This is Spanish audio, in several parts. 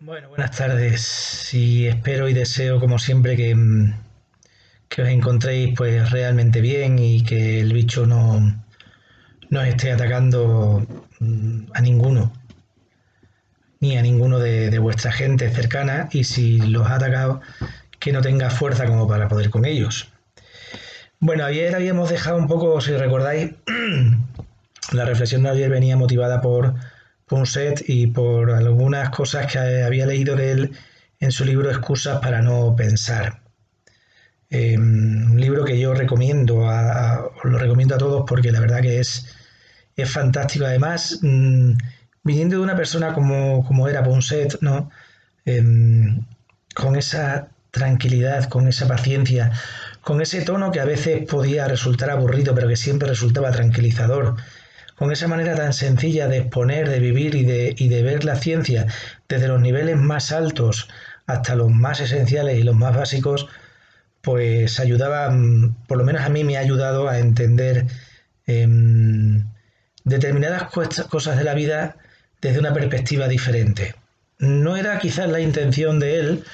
Bueno, buenas tardes y espero y deseo como siempre que os encontréis pues realmente bien y que el bicho no os esté atacando a ninguno, ni a ninguno de vuestra gente cercana y si los ha atacado que no tenga fuerza como para poder con ellos. Bueno, ayer habíamos dejado un poco, si recordáis, la reflexión de ayer venía motivada por Punset y por algunas cosas que había leído de él en su libro Excusas para no pensar. Un libro que yo recomiendo, os lo recomiendo a todos porque la verdad que es fantástico. Además, viniendo de una persona como era Ponset, ¿no? Con esa tranquilidad, con esa paciencia, con ese tono que a veces podía resultar aburrido, pero que siempre resultaba tranquilizador, con esa manera tan sencilla de exponer, de vivir y de ver la ciencia desde los niveles más altos hasta los más esenciales y los más básicos, pues ayudaba, por lo menos a mí me ha ayudado a entender eh, determinadas cosas de la vida desde una perspectiva diferente. No era quizás la intención de él,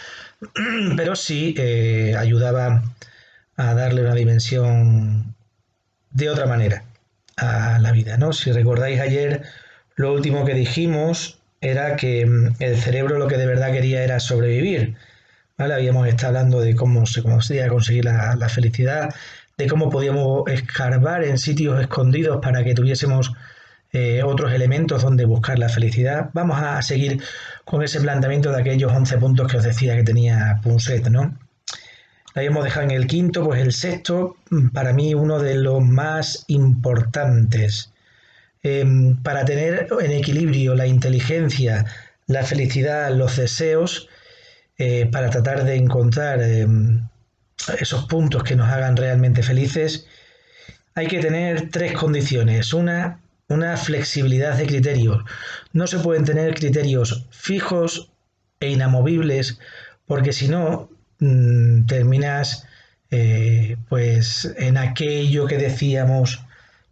pero sí ayudaba a darle una dimensión de otra manera a la vida, ¿no? Si recordáis ayer, lo último que dijimos era que el cerebro lo que de verdad quería era sobrevivir, ¿vale? Habíamos estado hablando de cómo se conseguía conseguir la felicidad, de cómo podíamos escarbar en sitios escondidos para que tuviésemos otros elementos donde buscar la felicidad. Vamos a seguir con ese planteamiento de aquellos 11 puntos que os decía que tenía Punset, ¿no? La habíamos dejado en el quinto, pues el sexto, para mí uno de los más importantes. Para tener en equilibrio la inteligencia, la felicidad, los deseos, para tratar de encontrar esos puntos que nos hagan realmente felices, hay que tener tres condiciones. Una flexibilidad de criterios. No se pueden tener criterios fijos e inamovibles porque si no terminas pues en aquello que decíamos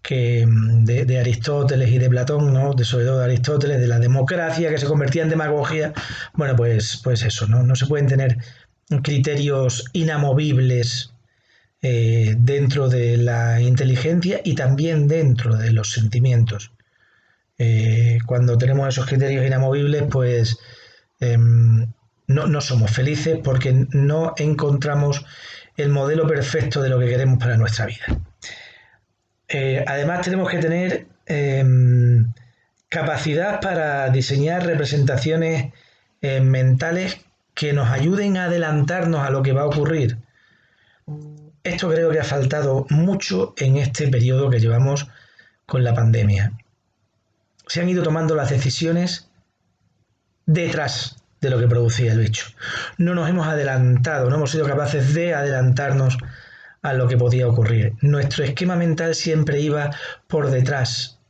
que de Aristóteles y de Platón, ¿no? Sobre todo de Aristóteles, de la democracia que se convertía en demagogia. Bueno, pues eso, ¿no? No se pueden tener criterios inamovibles dentro de la inteligencia y también dentro de los sentimientos. Cuando tenemos esos criterios inamovibles, pues no somos felices porque no encontramos el modelo perfecto de lo que queremos para nuestra vida. Además tenemos que tener capacidad para diseñar representaciones mentales que nos ayuden a adelantarnos a lo que va a ocurrir. Esto creo que ha faltado mucho en este periodo que llevamos con la pandemia. Se han ido tomando las decisiones detrás de lo que producía el bicho. No nos hemos adelantado, no hemos sido capaces de adelantarnos a lo que podía ocurrir. Nuestro esquema mental siempre iba por detrás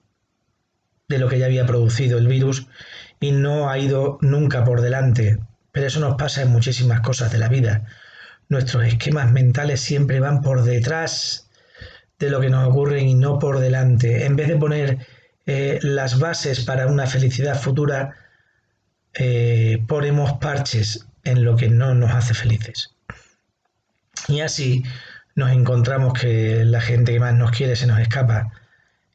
de lo que ya había producido el virus y no ha ido nunca por delante. Pero eso nos pasa en muchísimas cosas de la vida. Nuestros esquemas mentales siempre van por detrás de lo que nos ocurre y no por delante. En vez de poner las bases para una felicidad futura, ponemos parches en lo que no nos hace felices. Y así nos encontramos que la gente que más nos quiere se nos escapa,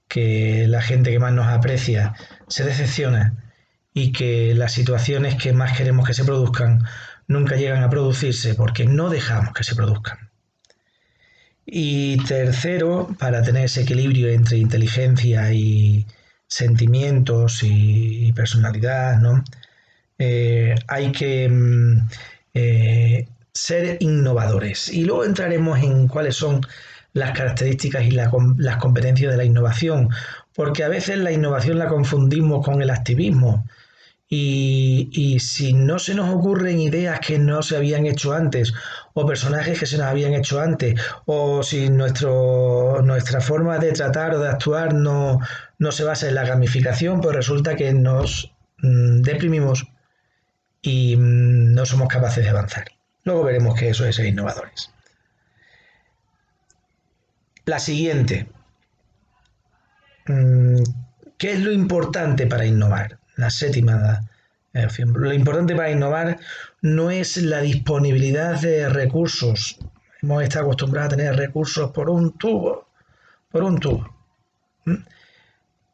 que la gente que más nos aprecia se decepciona y que las situaciones que más queremos que se produzcan nunca llegan a producirse porque no dejamos que se produzcan. Y tercero, para tener ese equilibrio entre inteligencia y sentimientos y personalidad, ¿no? Hay que ser innovadores. Y luego entraremos en cuáles son las características y las competencias de la innovación, porque a veces la innovación la confundimos con el activismo. Y si no se nos ocurren ideas que no se habían hecho antes, o personajes que se nos habían hecho antes, o si nuestra forma de tratar o de actuar no se basa en la gamificación, pues resulta que nos deprimimos y no somos capaces de avanzar. Luego veremos que eso es ser innovadores. La siguiente, ¿qué es lo importante para innovar? La séptima En fin, lo importante para innovar no es la disponibilidad de recursos. Hemos estado acostumbrados a tener recursos por un tubo, por un tubo.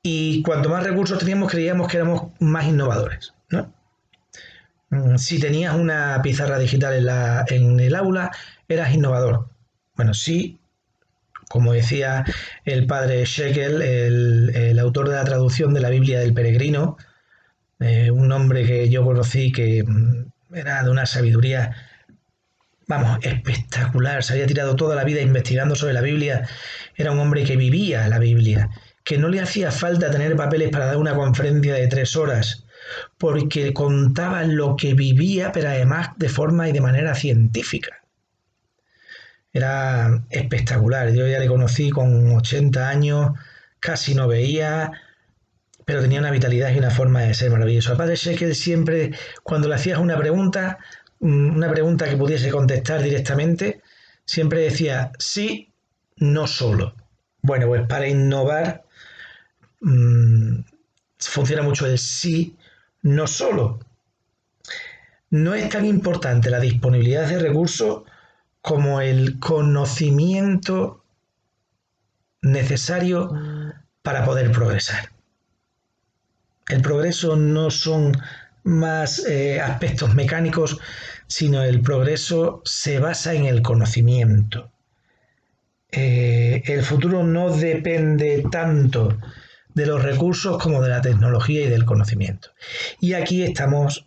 Y cuanto más recursos teníamos, creíamos que éramos más innovadores, ¿no? Si tenías una pizarra digital en el aula, eras innovador. Bueno, sí, como decía el padre Shekel, el autor de la traducción de la Biblia del Peregrino, un hombre que yo conocí que era de una sabiduría, vamos, espectacular, se había tirado toda la vida investigando sobre la Biblia, era un hombre que vivía la Biblia, que no le hacía falta tener papeles para dar una conferencia de 3 horas, porque contaba lo que vivía, pero además de forma y de manera científica. Era espectacular, yo ya le conocí con 80 años, casi no veía, pero tenía una vitalidad y una forma de ser maravillosa. Al padre Shekel siempre, cuando le hacías una pregunta que pudiese contestar directamente, siempre decía sí, no solo. Bueno, pues para innovar funciona mucho el sí, no solo. No es tan importante la disponibilidad de recursos como el conocimiento necesario para poder progresar. El progreso no son más aspectos mecánicos, sino el progreso se basa en el conocimiento. El futuro no depende tanto de los recursos como de la tecnología y del conocimiento. Y aquí estamos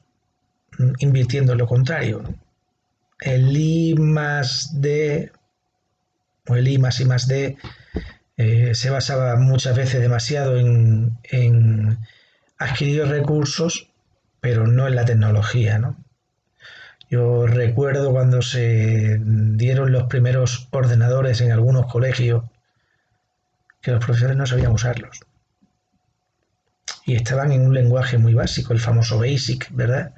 invirtiendo en lo contrario. El I más D o el I más I más D se basaba muchas veces demasiado en adquirir recursos, pero no en la tecnología, ¿no? Yo recuerdo cuando se dieron los primeros ordenadores en algunos colegios que los profesores no sabían usarlos. Y estaban en un lenguaje muy básico, el famoso BASIC, ¿verdad?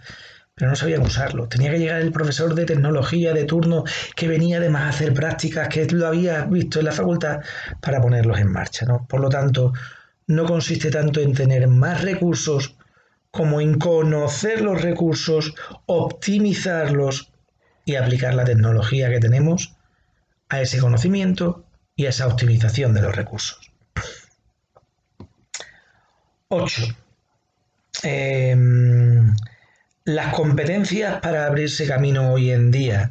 Pero no sabían usarlo. Tenía que llegar el profesor de tecnología de turno que venía además a hacer prácticas que lo había visto en la facultad para ponerlos en marcha, ¿no? Por lo tanto, no consiste tanto en tener más recursos como en conocer los recursos, optimizarlos y aplicar la tecnología que tenemos a ese conocimiento y a esa optimización de los recursos. 8. Las competencias para abrirse camino hoy en día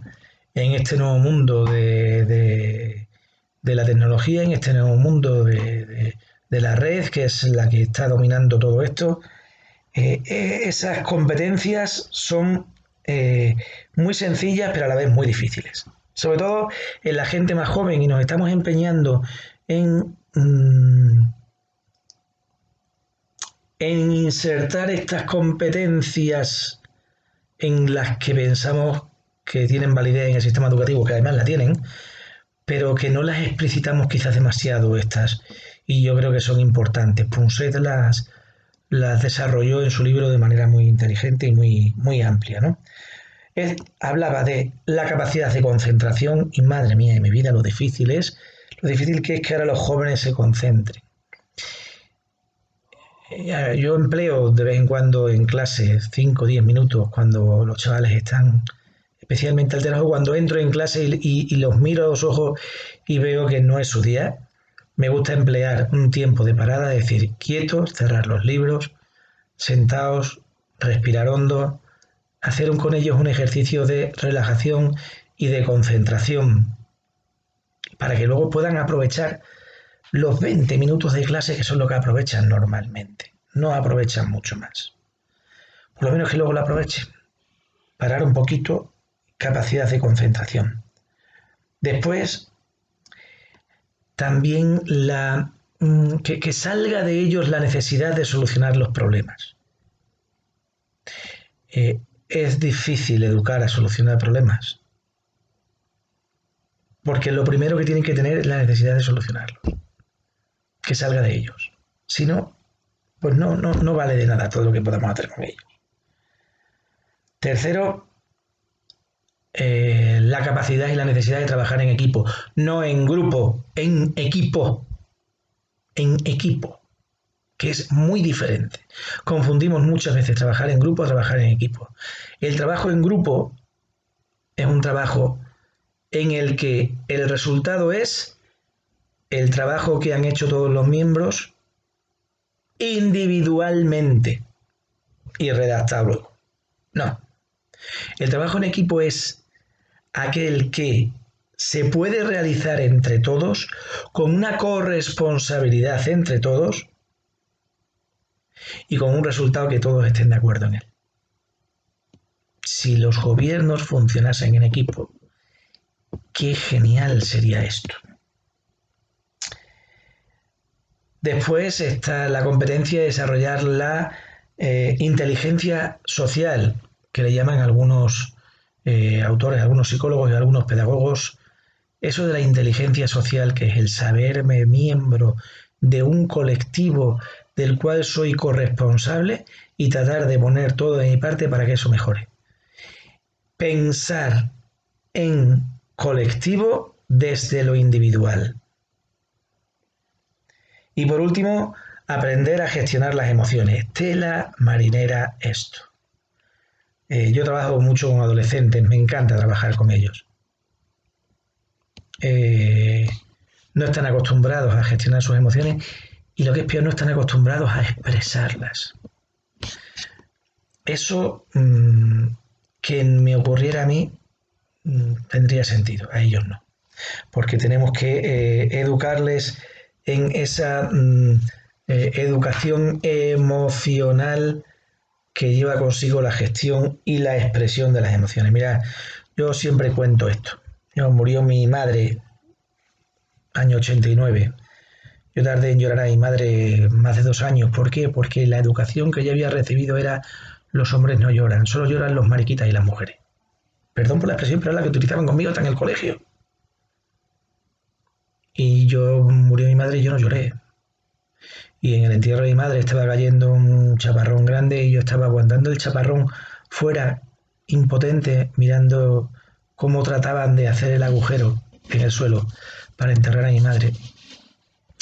en este nuevo mundo de la tecnología, en este nuevo mundo de la red, que es la que está dominando todo esto, esas competencias son muy sencillas, pero a la vez muy difíciles. Sobre todo en la gente más joven, y nos estamos empeñando en insertar estas competencias en las que pensamos que tienen validez en el sistema educativo, que además la tienen, pero que no las explicitamos quizás demasiado estas, y yo creo que son importantes. Punset las desarrolló en su libro de manera muy inteligente y muy amplia, ¿no? Él hablaba de la capacidad de concentración y madre mía de mi vida, lo difícil que es que ahora los jóvenes se concentren. Yo empleo de vez en cuando en clase 5 o 10 minutos cuando los chavales están especialmente alterados, cuando entro en clase y los miro a los ojos y veo que no es su día. Me gusta emplear un tiempo de parada, es decir, quietos, cerrar los libros, sentados, respirar hondo, hacer con ellos un ejercicio de relajación y de concentración para que luego puedan aprovechar los 20 minutos de clase que son lo que aprovechan normalmente. No aprovechan mucho más. Por lo menos que luego lo aprovechen. Parar un poquito, capacidad de concentración. Después, también que salga de ellos la necesidad de solucionar los problemas. Es difícil educar a solucionar problemas, porque lo primero que tienen que tener es la necesidad de solucionarlos, que salga de ellos. Si no, pues no vale de nada todo lo que podamos hacer con ellos. Tercero, la capacidad y la necesidad de trabajar en equipo, no en grupo, en equipo, en equipo. que es muy diferente. Confundimos muchas veces trabajar en grupo o trabajar en equipo. El trabajo en grupo es un trabajo en el que el resultado es el trabajo que han hecho todos los miembros individualmente y redactado luego. No. El trabajo en equipo es aquel que se puede realizar entre todos con una corresponsabilidad entre todos y con un resultado que todos estén de acuerdo en él. Si los gobiernos funcionasen en equipo, qué genial sería esto. Después está la competencia de desarrollar la inteligencia social, que le llaman algunos autores, algunos psicólogos y algunos pedagogos. Eso de la inteligencia social, que es el saberme miembro de un colectivo del cual soy corresponsable y tratar de poner todo de mi parte para que eso mejore. Pensar en colectivo desde lo individual. Y por último, aprender a gestionar las emociones. Tela marinera esto. Yo trabajo mucho con adolescentes, me encanta trabajar con ellos. No están acostumbrados a gestionar sus emociones y lo que es peor, no están acostumbrados a expresarlas. Eso que me ocurriera a mí tendría sentido, a ellos no. Porque tenemos que educarles en esa educación emocional que lleva consigo la gestión y la expresión de las emociones. Mira, yo siempre cuento esto. Murió mi madre, año 89. Yo tardé en llorar a mi madre más de 2 años. ¿Por qué? Porque la educación que yo había recibido era los hombres no lloran, solo lloran los mariquitas y las mujeres. Perdón por la expresión, pero es la que utilizaban conmigo hasta en el colegio. Y murió mi madre y yo no lloré. Y en el entierro de mi madre estaba cayendo un chaparrón grande y yo estaba aguantando el chaparrón fuera, impotente, mirando cómo trataban de hacer el agujero en el suelo para enterrar a mi madre.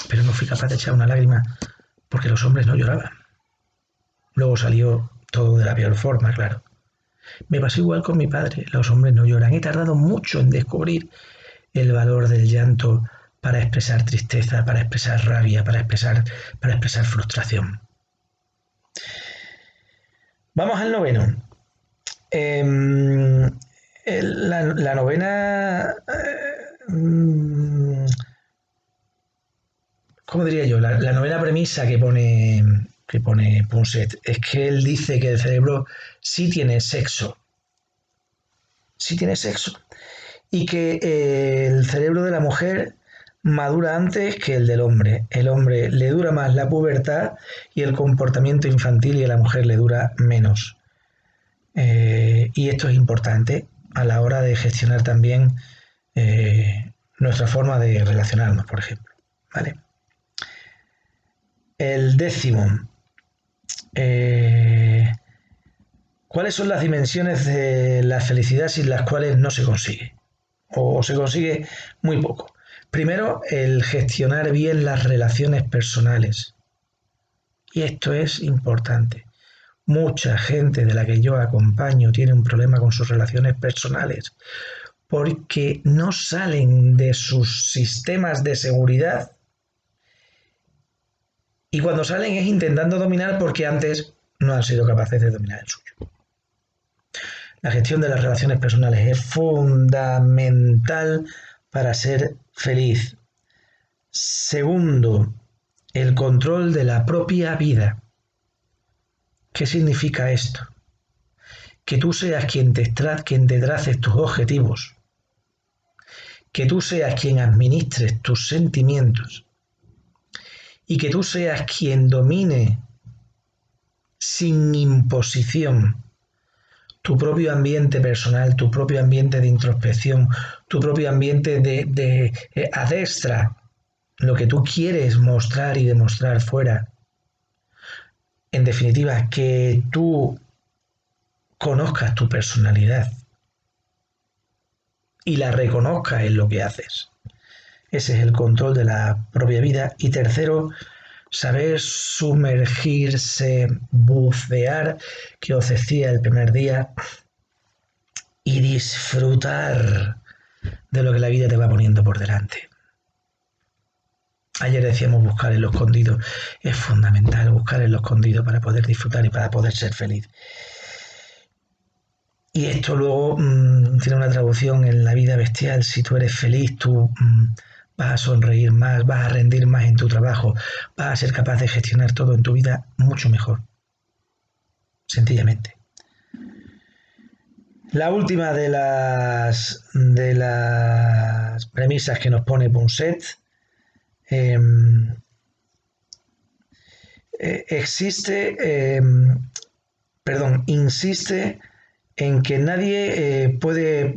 Pero no fui capaz de echar una lágrima porque los hombres no lloraban. Luego salió todo de la peor forma, claro. Me pasó igual con mi padre, los hombres no lloran. He tardado mucho en descubrir el valor del llanto para expresar tristeza, para expresar rabia, para expresar frustración. Vamos al noveno. La novena, ¿cómo diría yo? La novena premisa que pone Punset es que él dice que el cerebro sí tiene sexo. Sí tiene sexo. Y que el cerebro de la mujer madura antes que el del hombre. El hombre le dura más la pubertad y el comportamiento infantil y a la mujer le dura menos. Y esto es importante a la hora de gestionar también nuestra forma de relacionarnos, por ejemplo. ¿Vale? El décimo. ¿Cuáles son las dimensiones de la felicidad sin las cuales no se consigue? O se consigue muy poco. Primero, el gestionar bien las relaciones personales. Y esto es importante. Mucha gente de la que yo acompaño tiene un problema con sus relaciones personales porque no salen de sus sistemas de seguridad y cuando salen es intentando dominar porque antes no han sido capaces de dominar el suyo. La gestión de las relaciones personales es fundamental para ser feliz. Segundo, el control de la propia vida. ¿Qué significa esto? Que tú seas quien te traces tus objetivos, que tú seas quien administres tus sentimientos y que tú seas quien domine sin imposición tu propio ambiente personal, tu propio ambiente de introspección, tu propio ambiente de adestra lo que tú quieres mostrar y demostrar fuera. En definitiva, que tú conozcas tu personalidad y la reconozcas en lo que haces. Ese es el control de la propia vida. Y tercero, saber sumergirse, bucear, que os decía el primer día, y disfrutar de lo que la vida te va poniendo por delante. Ayer decíamos buscar en lo escondido. Es fundamental buscar en lo escondido para poder disfrutar y para poder ser feliz. Y esto luego tiene una traducción en la vida bestial. Si tú eres feliz, tú vas a sonreír más, vas a rendir más en tu trabajo, vas a ser capaz de gestionar todo en tu vida mucho mejor. Sencillamente. La última de las premisas que nos pone Punset eh, insiste en que nadie puede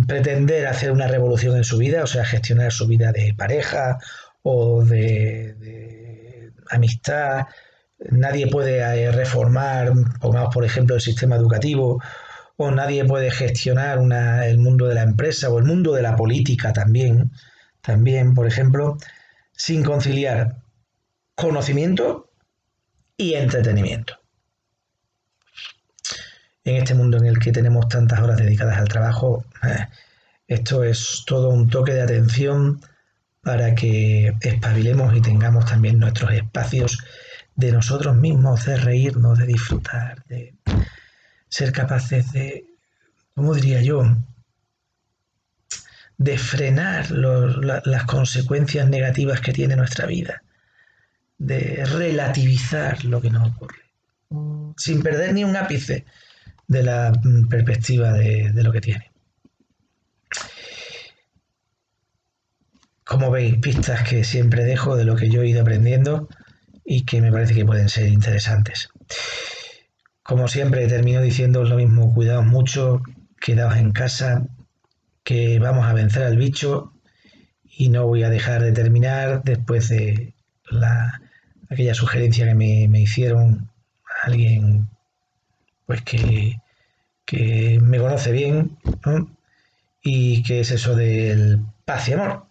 pretender hacer una revolución en su vida, o sea, gestionar su vida de pareja o de amistad. Nadie puede reformar, pongamos por ejemplo, el sistema educativo, o nadie puede gestionar el mundo de la empresa o el mundo de la política también, por ejemplo, sin conciliar conocimiento y entretenimiento. En este mundo en el que tenemos tantas horas dedicadas al trabajo, esto es todo un toque de atención para que espabilemos y tengamos también nuestros espacios de nosotros mismos, de reírnos, de disfrutar, de ser capaces de, ¿cómo diría yo?, de frenar las consecuencias negativas que tiene nuestra vida, de relativizar lo que nos ocurre, sin perder ni un ápice de la perspectiva de lo que tiene. Como veis, pistas que siempre dejo de lo que yo he ido aprendiendo y que me parece que pueden ser interesantes. Como siempre, termino diciendo lo mismo: cuidaos mucho, quedaos en casa, que vamos a vencer al bicho, y no voy a dejar de terminar después de aquella sugerencia que me hicieron alguien pues que me conoce bien, ¿no? Y que es eso del paz y amor.